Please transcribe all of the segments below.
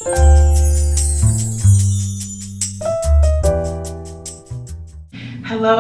Hello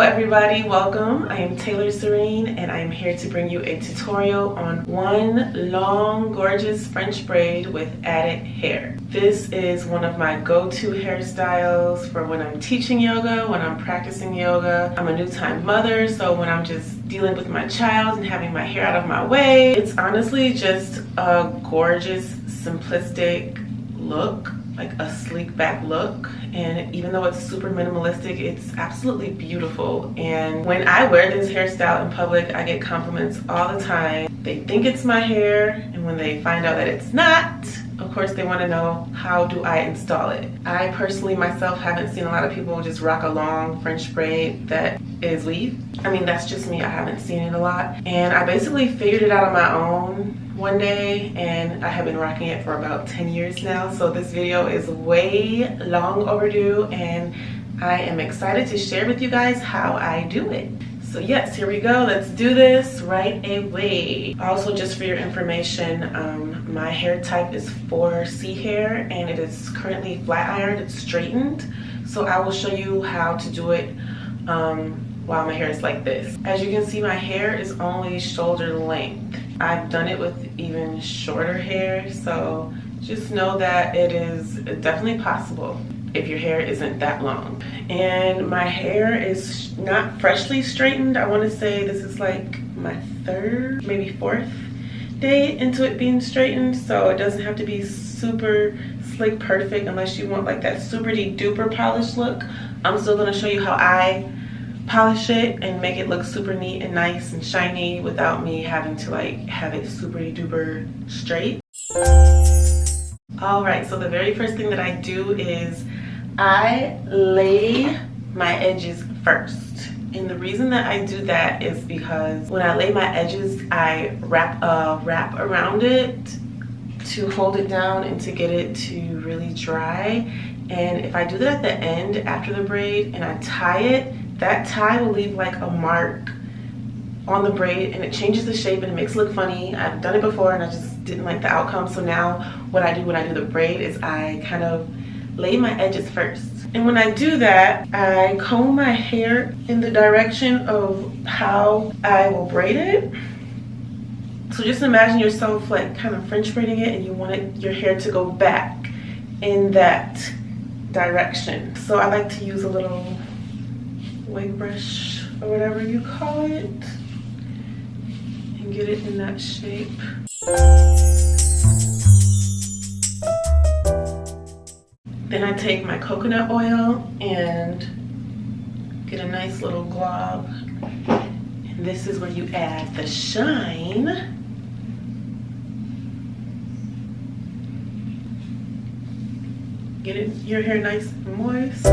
everybody, welcome. I am Taylor Serene and I am here to bring you a tutorial on one long gorgeous French braid with added hair. This is one of my go-to hairstyles for when I'm teaching yoga, when I'm practicing yoga. I'm a new-time mother, so when I'm just dealing with my child and having my hair out of my way, it's honestly just a gorgeous, simplistic look, like a sleek back look. And even though it's super minimalistic, it's absolutely beautiful. And when I wear this hairstyle in public, I get compliments all the time. They think it's my hair, and when they find out that it's not, of course they want to know, how do I install it? I personally myself haven't seen a lot of people just rock a long French braid that is weave. I mean, that's just me, I haven't seen it a lot. And I basically figured it out on my own one day, and I have been rocking it for about 10 years now. So this video is way long overdue, and I am excited to share with you guys how I do it. So yes, here we go. Let's do this right away. Also, just for your information, my hair type is 4C hair, and it is currently flat ironed. It's straightened. So I will show you how to do it while my hair is like this. As you can see, my hair is only shoulder length. I've done it with even shorter hair, so just know that it is definitely possible if your hair isn't that long. And my hair is not freshly straightened. I want to say this is like my third, maybe fourth day into it being straightened, so it doesn't have to be super slick perfect unless you want like that super duper polished look. I'm still going to show you how I polish it and make it look super neat and nice and shiny without me having to like have it super duper straight. Alright, so the very first thing that I do is I lay my edges first. And the reason that I do that is because when I lay my edges, I wrap around it to hold it down and to get it to really dry. And if I do that at the end after the braid and I tie it, that tie will leave like a mark on the braid, and it changes the shape and it makes it look funny. I've done it before and I just didn't like the outcome. So now what I do when I do the braid is I kind of lay my edges first. And when I do that, I comb my hair in the direction of how I will braid it. So just imagine yourself like kind of French braiding it, and you want your hair to go back in that direction. So I like to use a little wig brush or whatever you call it and get it in that shape. Then I take my coconut oil and get a nice little glob, and this is where you add the shine. Get your hair nice and moist.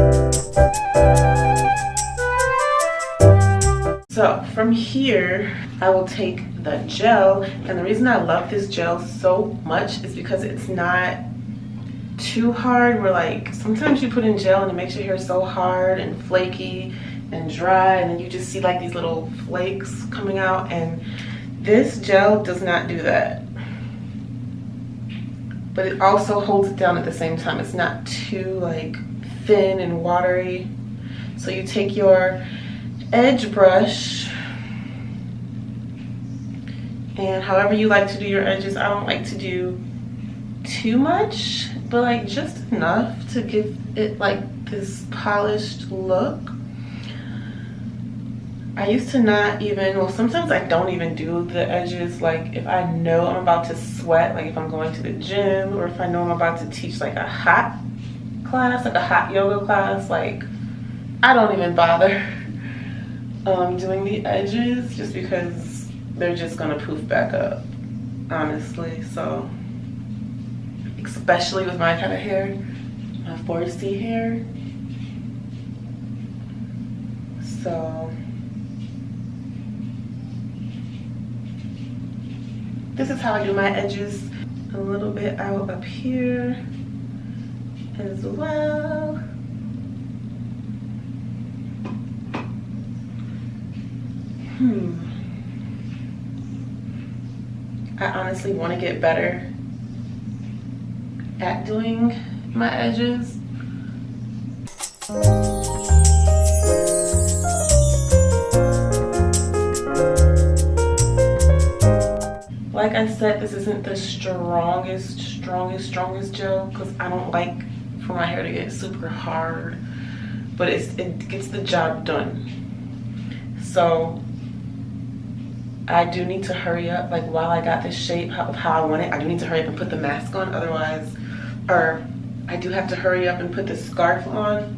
So from here, I will take the gel, and the reason I love this gel so much is because it's not too hard. Where like sometimes you put in gel and it makes your hair so hard and flaky and dry, and then you just see like these little flakes coming out, and this gel does not do that. But it also holds it down at the same time. It's not too like thin and watery. So you take your edge brush, and however you like to do your edges, I don't like to do too much, but like just enough to give it like this polished look. I used to not even, well, sometimes I don't even do the edges. Like if I know I'm about to sweat, like if I'm going to the gym, or if I know I'm about to teach like a hot class, like a hot yoga class, like I don't even bother doing the edges, just because they're just gonna poof back up, honestly. So especially with my kind of hair, my 4C hair. So this is how I do my edges. A little bit out up here as well. I honestly want to get better at doing my edges. Like I said, this isn't the strongest gel because I don't like for my hair to get super hard, but it gets the job done. So I do need to hurry up, like while I got this shape of how I want it, I do need to hurry up and put the mask on, otherwise, or I do have to hurry up and put the scarf on,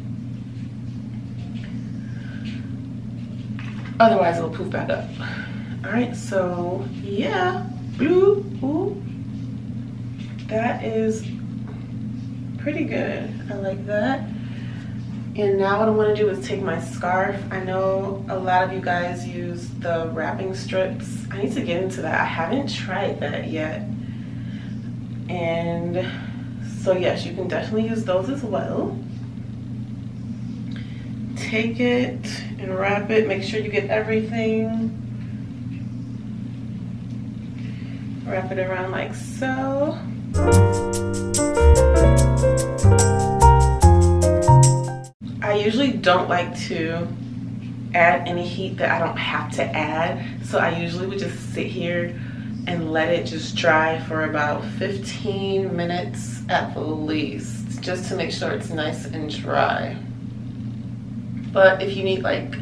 otherwise it'll poof back up. All right, so yeah, blue, ooh, that is pretty good. I like that. And now what I want to do is take my scarf. I know a lot of you guys use the wrapping strips. I need to get into that. I haven't tried that yet. And so yes, you can definitely use those as well. Take it and wrap it. Make sure you get everything. Wrap it around like so. I usually don't like to add any heat that I don't have to add, so I usually would just sit here and let it just dry for about 15 minutes at the least, just to make sure it's nice and dry. But if you need like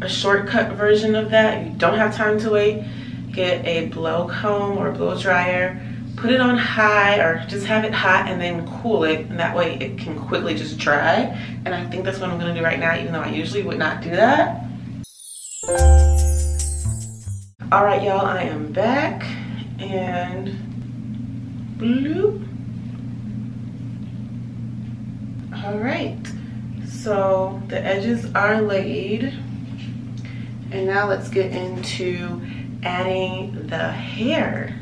a shortcut version of that, you don't have time to wait, get a blow comb or blow dryer, put it on high or just have it hot and then cool it, and that way it can quickly just dry. And I think that's what I'm gonna do right now, even though I usually would not do that. All right, y'all, I am back and bloop. All right, so the edges are laid. And now let's get into adding the hair.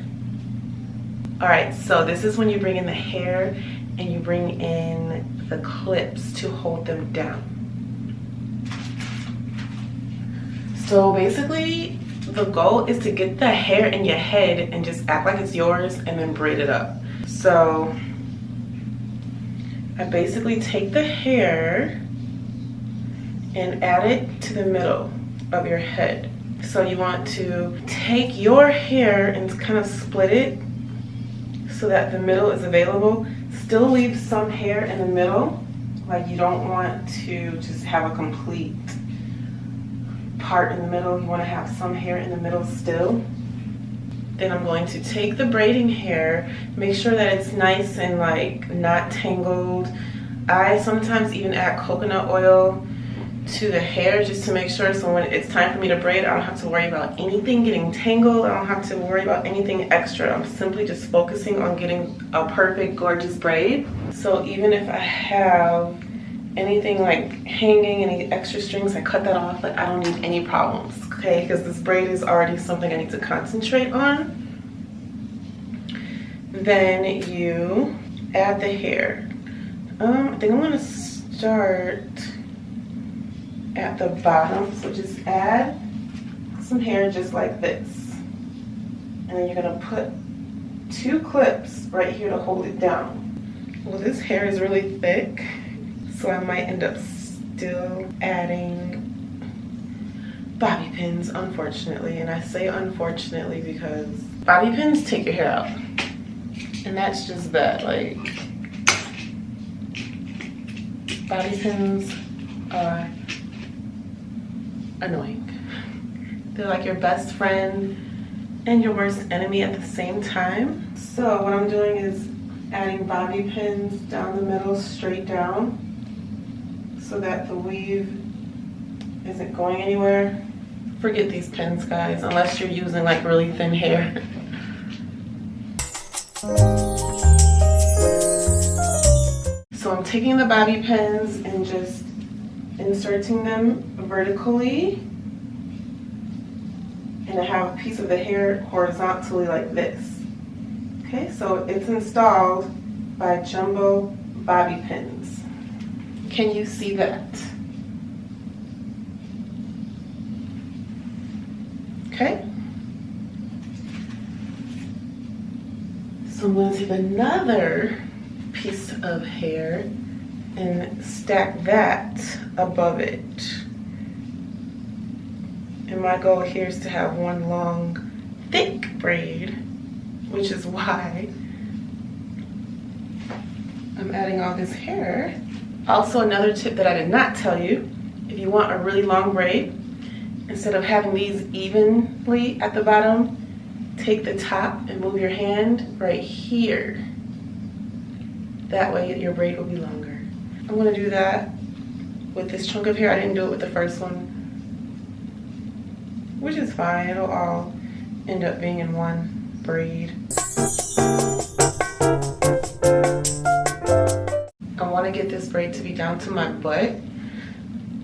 All right, so this is when you bring in the hair and you bring in the clips to hold them down. So basically, the goal is to get the hair in your head and just act like it's yours and then braid it up. So I basically take the hair and add it to the middle of your head. So you want to take your hair and kind of split it so that the middle is available. Still leave some hair in the middle, like you don't want to just have a complete part in the middle. You want to have some hair in the middle still. Then I'm going to take the braiding hair, make sure that it's nice and like not tangled. I sometimes even add coconut oil to the hair just to make sure, so when it's time for me to braid, I don't have to worry about anything getting tangled. I don't have to worry about anything extra. I'm simply just focusing on getting a perfect, gorgeous braid. So even if I have anything like hanging, any extra strings, I cut that off. Like I don't need any problems, okay? Because this braid is already something I need to concentrate on. Then you add the hair. I think I'm gonna start at the bottom, so just add some hair just like this, and then you're gonna put 2 clips right here to hold it down. Well, this hair is really thick, so I might end up still adding bobby pins, unfortunately. And I say unfortunately because bobby pins take your hair out, and that's just that. Like, bobby pins are annoying. They're like your best friend and your worst enemy at the same time. So what I'm doing is adding bobby pins down the middle, straight down, so that the weave isn't going anywhere. Forget these pins, guys, unless you're using like really thin hair. So I'm taking the bobby pins and just inserting them vertically, and I have a piece of the hair horizontally like this. Okay, so it's installed by jumbo bobby pins. Can you see that? Okay. So I'm going to take another of hair and stack that above it. And my goal here is to have one long, thick braid, which is why I'm adding all this hair. Also, another tip that I did not tell you, if you want a really long braid, instead of having these evenly at the bottom, take the top and move your hand right here. That way your braid will be longer. I'm gonna do that with this chunk of hair. I didn't do it with the first one, which is fine. It'll all end up being in one braid. I wanna get this braid to be down to my butt.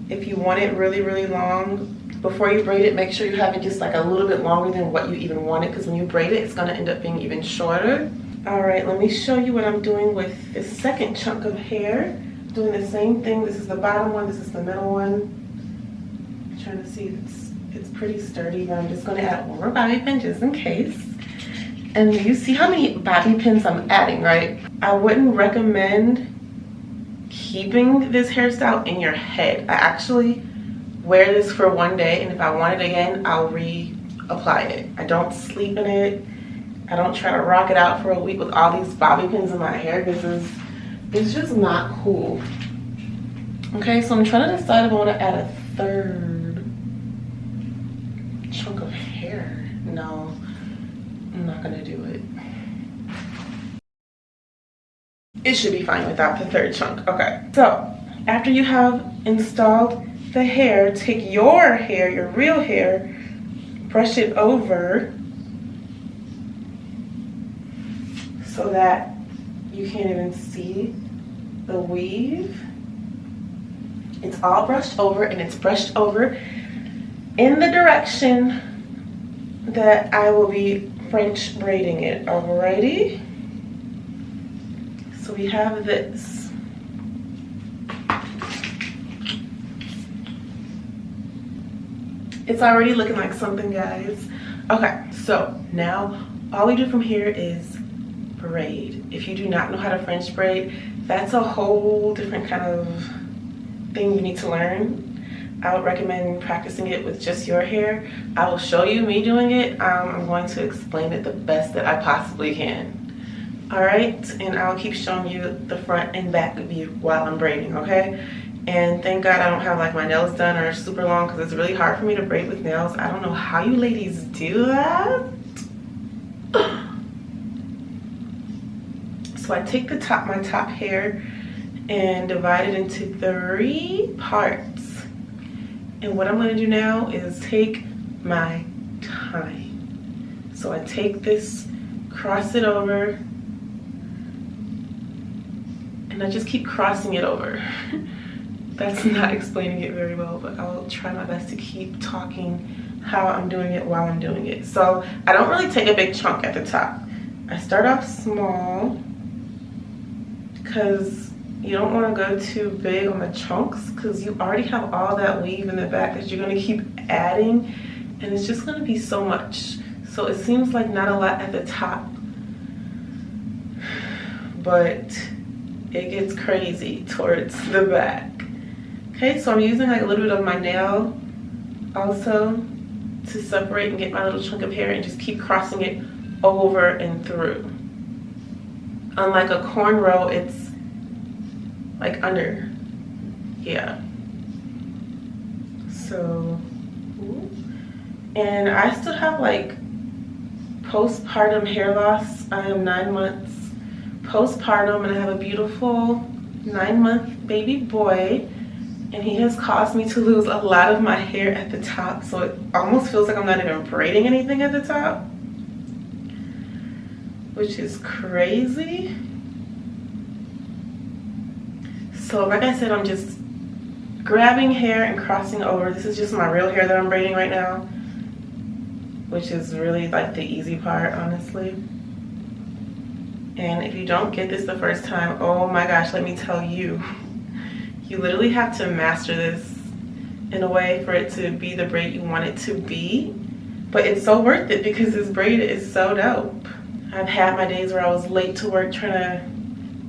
If you want it really, really long, before you braid it, make sure you have it just like a little bit longer than what you even want it, because when you braid it, it's gonna end up being even shorter. All right, let me show you what I'm doing with this second chunk of hair. I'm doing the same thing. This is the bottom one, this is the middle one. I'm trying to see, it's pretty sturdy, but I'm just gonna add one more bobby pin just in case. And you see how many bobby pins I'm adding, right? I wouldn't recommend keeping this hairstyle in your head. I actually wear this for one day, and if I want it again, I'll reapply it. I don't sleep in it. I don't try to rock it out for a week with all these bobby pins in my hair because it's just not cool. Okay, so I'm trying to decide if I want to add a third chunk of hair. No, I'm not gonna do it. It should be fine without the third chunk. Okay, so after you have installed the hair, take your hair, your real hair, brush it over so that you can't even see the weave. It's all brushed over, and it's brushed over in the direction that I will be French braiding it. Alrighty. So we have this. It's already looking like something, guys. Okay, so now all we do from here is braid. If you do not know how to French braid, that's a whole different kind of thing you need to learn. I would recommend practicing it with just your hair. I will show you me doing it. I'm going to explain it the best that I possibly can. All right, and I'll keep showing you the front and back view while I'm braiding, okay? And thank God I don't have like my nails done or super long, because it's really hard for me to braid with nails. I don't know how you ladies do that. So I take the top, my top hair, and divide it into 3 parts. And what I'm gonna do now is take my time. So I take this, cross it over, and I just keep crossing it over. That's not explaining it very well, but I'll try my best to keep talking how I'm doing it while I'm doing it. So I don't really take a big chunk at the top. I start off small because you don't want to go too big on the chunks, because you already have all that weave in the back that you're going to keep adding, and it's just going to be so much. So it seems like not a lot at the top, but it gets crazy towards the back. Okay, so I'm using like a little bit of my nail also to separate and get my little chunk of hair, and just keep crossing it over and through. Unlike a cornrow, it's like under, yeah. So, and I still have like postpartum hair loss. I am 9 months postpartum, and I have a beautiful 9-month baby boy, and he has caused me to lose a lot of my hair at the top, so it almost feels like I'm not even braiding anything at the top, which is crazy. So like I said, I'm just grabbing hair and crossing over. This is just my real hair that I'm braiding right now, which is really like the easy part, honestly. And if you don't get this the first time, oh my gosh, let me tell you, you literally have to master this in a way for it to be the braid you want it to be. But it's so worth it because this braid is so dope. I've had my days where I was late to work trying to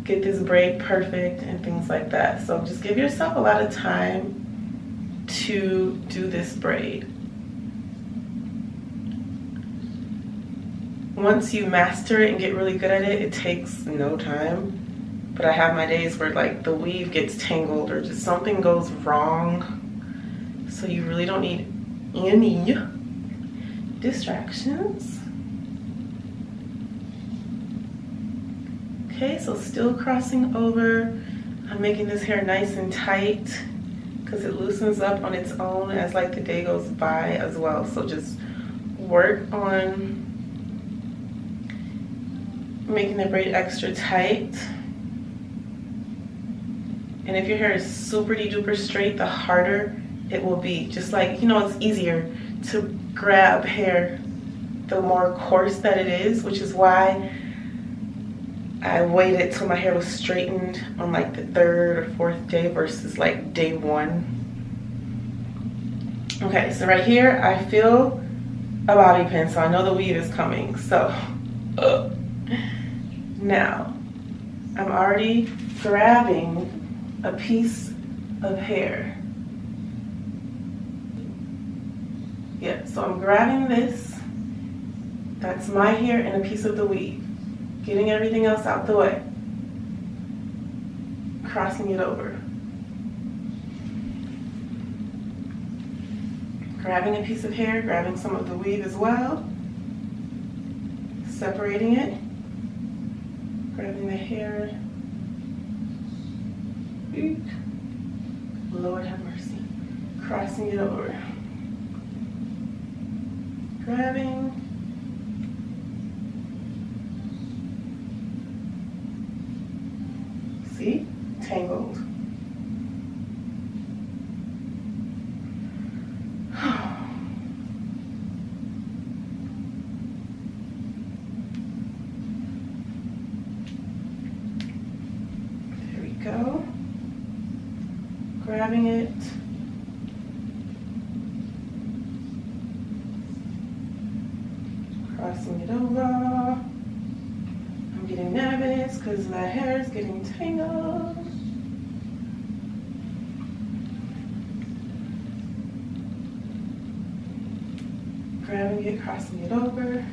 get this braid perfect and things like that. So just give yourself a lot of time to do this braid. Once you master it and get really good at it, it takes no time. But I have my days where like the weave gets tangled or just something goes wrong. So you really don't need any distractions. Okay, so still crossing over. I'm making this hair nice and tight because it loosens up on its own as like the day goes by as well. So just work on making the braid extra tight. And if your hair is super duper straight, the harder it will be. Just like, you know, it's easier to grab hair the more coarse that it is, which is why I waited till my hair was straightened on like the 3rd or 4th day versus like day 1. Okay, so right here I feel a bobby pin, so I know the weave is coming. So now I'm already grabbing a piece of hair. Yeah, so I'm grabbing this. That's my hair and a piece of the weave. Getting everything else out the way. Crossing it over. Grabbing a piece of hair, grabbing some of the weave as well. Separating it. Grabbing the hair. Lord have mercy. Crossing it over. Grabbing. See? Tangled. There we go. Grabbing it. Crossing it over. I'm getting nervous because my hair is getting tangled. Grabbing it, crossing it over.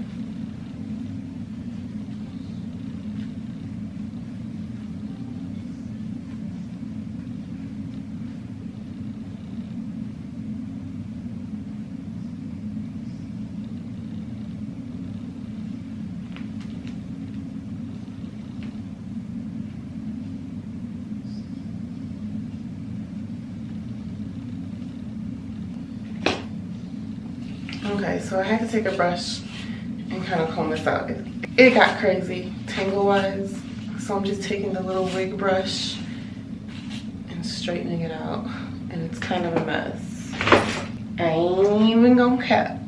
Okay, so I had to take a brush and kind of comb this out. It got crazy tangle-wise, so I'm just taking the little wig brush and straightening it out, and it's kind of a mess. I ain't even gonna cap.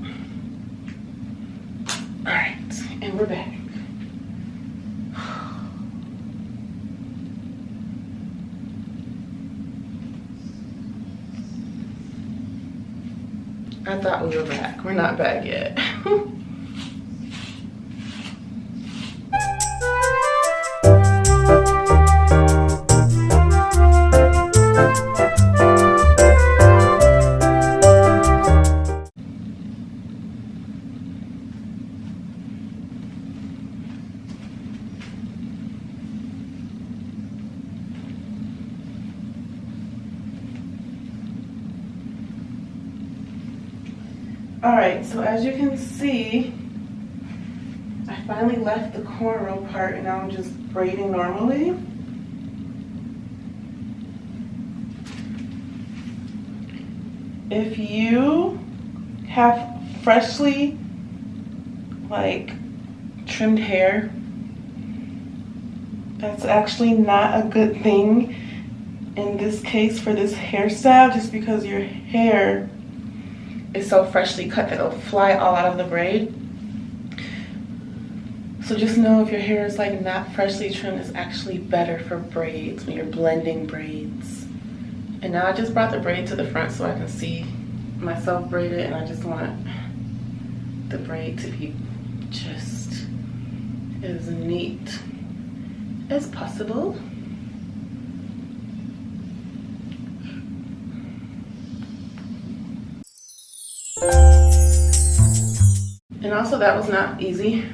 All right, and we're back. I thought we were back. We're not back yet. Alright, so as you can see, I finally left the cornrow part and now I'm just braiding normally. If you have freshly trimmed hair, that's actually not a good thing in this case for this hairstyle, just because your hair is so freshly cut that it'll fly all out of the braid. So just know if your hair is not freshly trimmed, it's actually better for braids when you're blending braids. And now I just brought the braid to the front so I can see myself braided, and I just want the braid to be just as neat as possible. And also, that was not easy.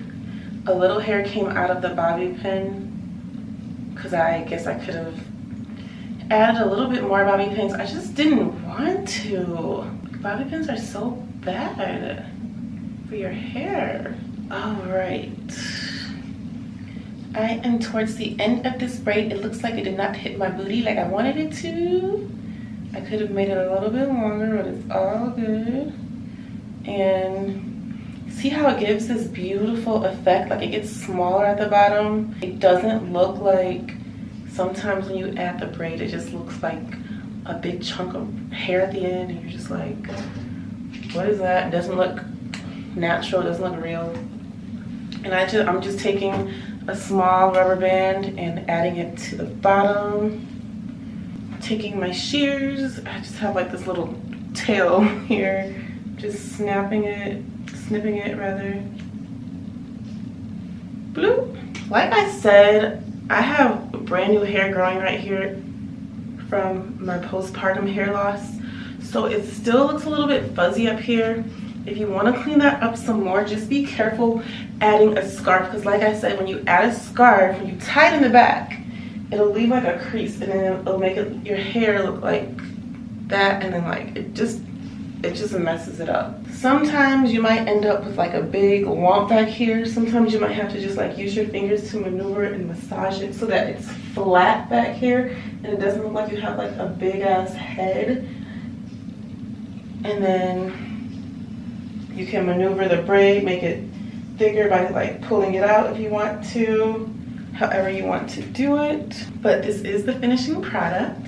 A little hair came out of the bobby pin because I guess I could have added a little bit more bobby pins. I just didn't want to. Bobby pins are so bad for your hair. All right. I am towards the end of this braid. It looks like it did not hit my booty like I wanted it to. I could have made it a little bit longer, but it's all good. And see how it gives this beautiful effect? Like it gets smaller at the bottom. It doesn't look like sometimes when you add the braid, it just looks like a big chunk of hair at the end and you're just like, what is that? It doesn't look natural, it doesn't look real. And I'm just taking a small rubber band and adding it to the bottom. Taking my shears, I just have like this little tail here, just snipping it rather. Bloop. Like I said, I have brand new hair growing right here from my postpartum hair loss. So it still looks a little bit fuzzy up here. If you want to clean that up some more, just be careful adding a scarf, because like I said, when you add a scarf, when you tie it in the back, it'll leave like a crease and then it'll make your hair look like that, and then like it just messes it up. Sometimes you might end up with like a big lump back here. Sometimes you might have to just like use your fingers to maneuver it and massage it so that it's flat back here and it doesn't look like you have like a big ass head. And then you can maneuver the braid, make it thicker by like pulling it out if you want to, however you want to do it. But this is the finishing product.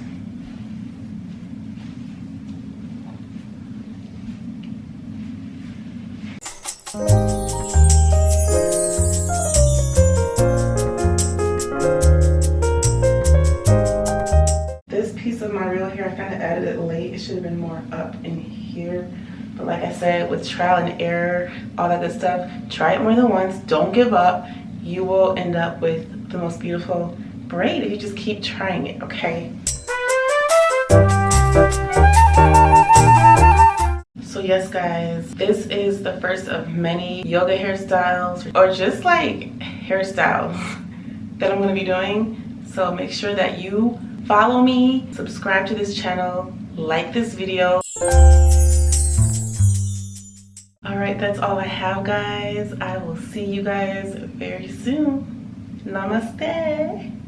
This piece of my real hair, I kind of added it late. It should have been more up in here. But like I said, with trial and error, all that good stuff, try it more than once. Don't give up. You will end up with the most beautiful braid if you just keep trying it, okay? So yes guys, this is the first of many yoga hairstyles or just like hairstyles that I'm going to be doing. So make sure that you follow me, subscribe to this channel, like this video. Alright, that's all I have guys. I will see you guys very soon. Namaste.